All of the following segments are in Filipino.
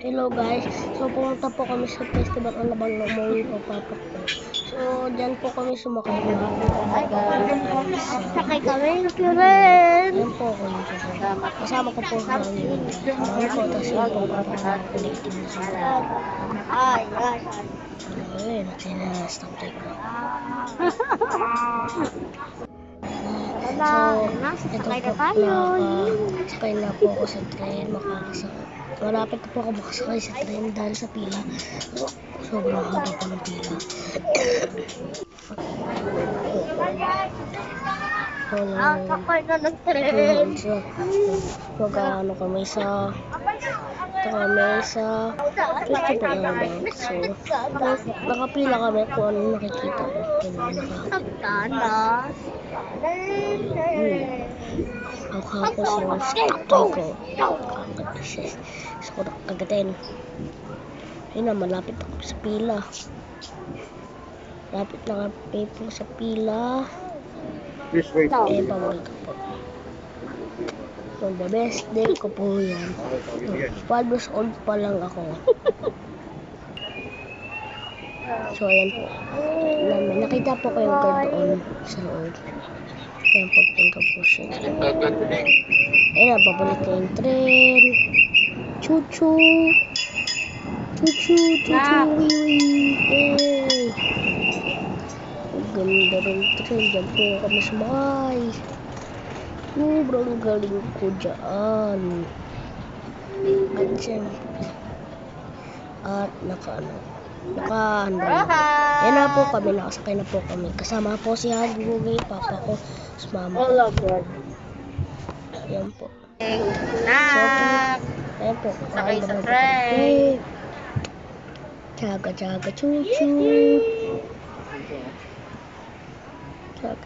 Hello guys, so pumunta po kami sa festival ng Labang Lumoy o Papa ko. So dyan po kami sumakay na. Sakay kami ng Firen. Yan po ako yung susunod. Kasama ko po sa amin. Kasama ko, tapos yung po papakulit na sila. Ay. Ayun, sinastop tayo ko. Sakay na tayo. Sakay na po ako sa train, malapit na po ako makasakay sa train dahil sa pila. Sobrang haba po ng pila. Sakay na ng tren. Magkano kami sa festival namin. So, nakapila kami kung ano nakikita ko. Ako sa stop ko. Gusto ko nakagatin. Ayun na, malapit ako sa pila. Lapit na kami po sa pila. Bawal ka po. So, the best day ko po yan. 12 years old pa lang ako. So, ayan po. Nakita po ko yung guard doon sa loob. Ayan po, punta po siya. Ayan na, babalik na yung train. Chuchu! Wiwi! Yay! Ang ganda rin train. Diyan po kami sumakay. Sobrang galing ko dyan. At naka-handle. Yan na po kami, nakasakay na po kami. Kasama po si Hagugi, papa ko, mama ko. Yan po. Ayan po. Sakay sa train. Jaga chuchu.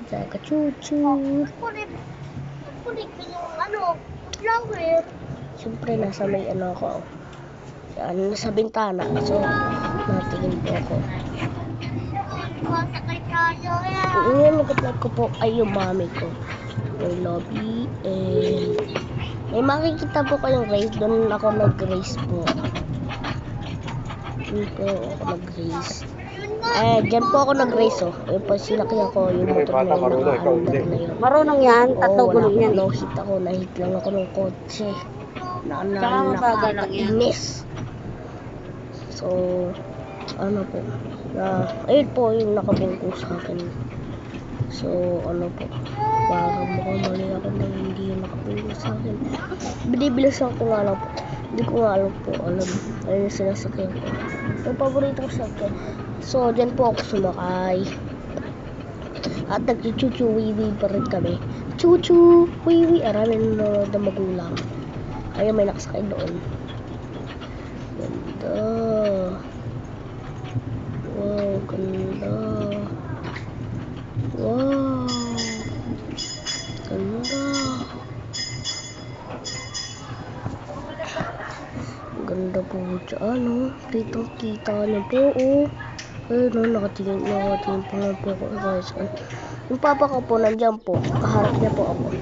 Jaga chuchu. Kulit yung flower. Siyempre nasa may ako. Nasa bintana. So, natingin po ako. Sakay tayo yan. Ngayon, nag-vlog ko po ay yung mami ko. Yung lobby. And may makikita po kayong race. Doon ako nag-race po. Doon po ako nag-race. Dyan po ako nag-race, oh. Ayun po, sinakyan ko yung motor na yun, naka-under na yun. Marunong yan, tatlong gulong yan. No-hit ako, na-hit lang ako ng kotse. Nakakainis. So, ano po, ayun po yung nakabungko sa akin. So, ano po, parang mukhang mali ako na hindi yung nakabungko sa akin. Binibilisan ko nga lang po. Hindi ko nga alam po, ayun yung sinasakyan ko. Yung paborito ko sakyan. So, dyan po ako sumakay. At nag-chuchu wiwi pa rin kami. Chuchu wiwi. Arami na magulang. Ayun, may nakasakay doon. Ganda. Wow, ganda. Wow. Ganda. Ganda po dyan, oh. Kitang-kita niyo po, oh. Ayun, nakatingin po lang po ako, guys. Yung papa ko po, nandyan po. Kaharap niya po ako.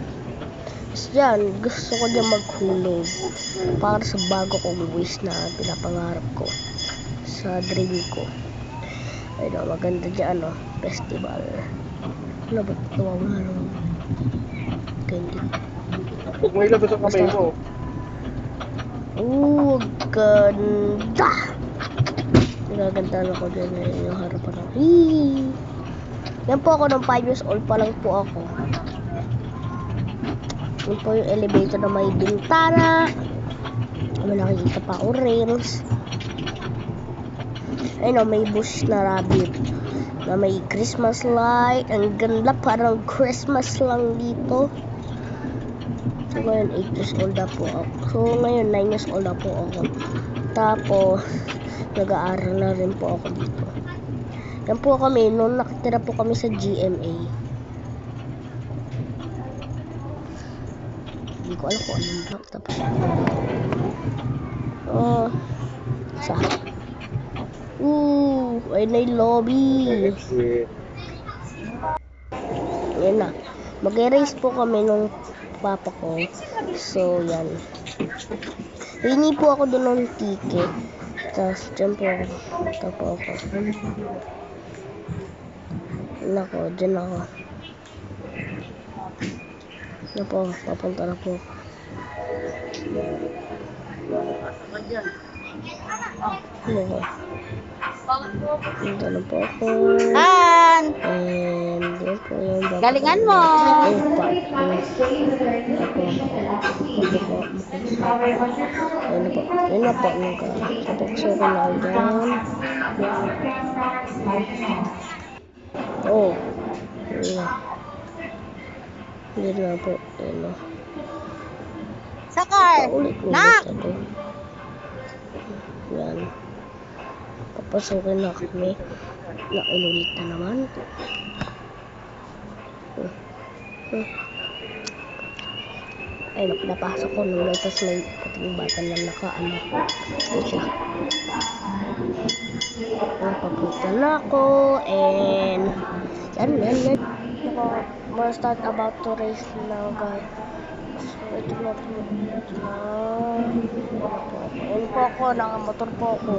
Tapos dyan, gusto ko dyan maghulog. Para sa bago kong wish na pinapangarap ko. Sa dream ko. Ayun, maganda dyan, oh. Festival. Ano ba ito? Candy. Huwag mo ilabas ang kamay mo. Ganda! Nagagandahan ako dyan yung harapan ako. Yan po ako ng 5 years old pa lang po ako. Yan po yung elevator na may bintana. May nakikita pa ako rails. Ayun o, may bush na rabbit. Na may Christmas light. Ang ganda, parang Christmas lang dito. So ngayon 8 years old na po ako. So ngayon 9 years old na po ako. Tapos nag-aaral na rin po ako dito. Yan po kami, noon nakatira po kami sa GMA. Hindi ko alam kung anong block. Tapos ayun na yung lobby. Ayan na. Mag-erase po kami nung papa ko. So, yan. Hingi po ako doon ng ticket. Tapos, dyan po ako. Tapo ako. Nako, dyan ako. Yan po, papunta na po. Nako. Punta na po ako. Han! And yan po yung baka. Galingan mo! Ayun pa. Ayun na po. Kapagsuko na ako dyan. Oh. Ayun na. Ayun na po. Ayun na. Sakay! Paulit-ulit Nak! ako. Yan. Papasukin na kami. Nakainulit na naman. Ay, napasok ko nung tapos may puting bata na nakaano. Ayun siya. Papunta na ako. And yan. Ako, we'll start about to race now, guys. So, ito na po. Ayun po ako, nakamotor po ako.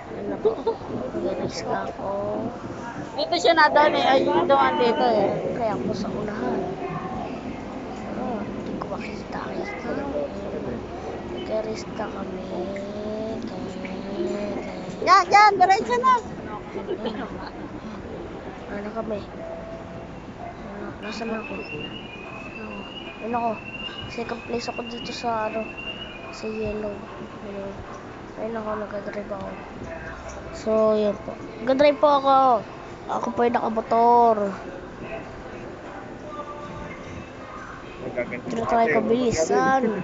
Ayun na po. Mag-race na ako. Dito siya na doon eh. Ayun doon dito eh. Kaya ako sa unahan. Hindi ko makita. Nag-race na kami. Yan, diretso na. Ano kami? Nasaan ako? Ayun ako. Second place ako dito sa sa yellow. Ayun ako, nag-drive ako. So, yun po. Nag-drive po ako. Ako po yung nakamotor. Tinatry ko bilisan.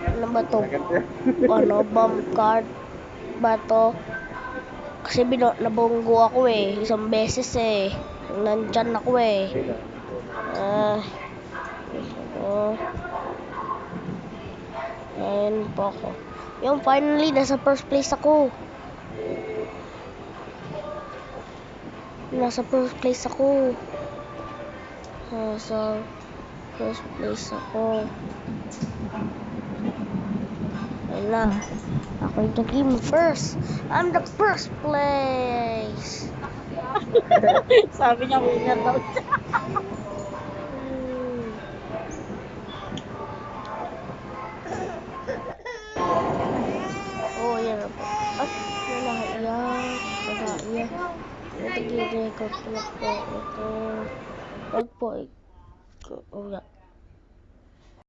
Ano ba to? Bomb card ba to? Kasi nabunggo ako eh. Isang beses eh. Nandyan ako eh. Ayun po ako. Yung finally, nasa first place ako. Nasa first place ako. Ayun na. Ako yung naging first. I'm the first place. Sabi niya, winner daw siya. Oh, yan na po. At, nalaiyak. Ito, gigi-record ko na po. Ito. Wag po.